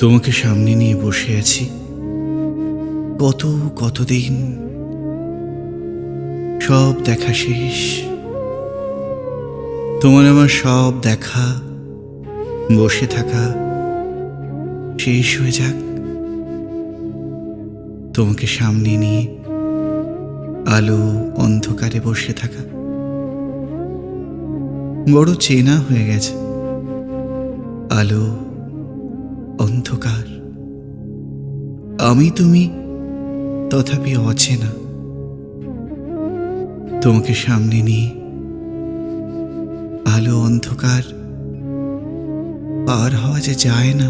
তোমাকে সামনে নিয়ে বসে আছি কতদিন, সব দেখা শেষ। তোমার আমার সব দেখা, বসে থাকা শেষ হয়ে যাক। তোমাকে সামনে নিয়ে আলো অন্ধকারে বসে থাকা বড় চেনা হয়ে গেছে। আলো অন্ধকার, আমি তুমি তথাপি অচেনা। তোমাকে সামনে নিয়ে আলো অন্ধকার পার হওয়া যে যায় না।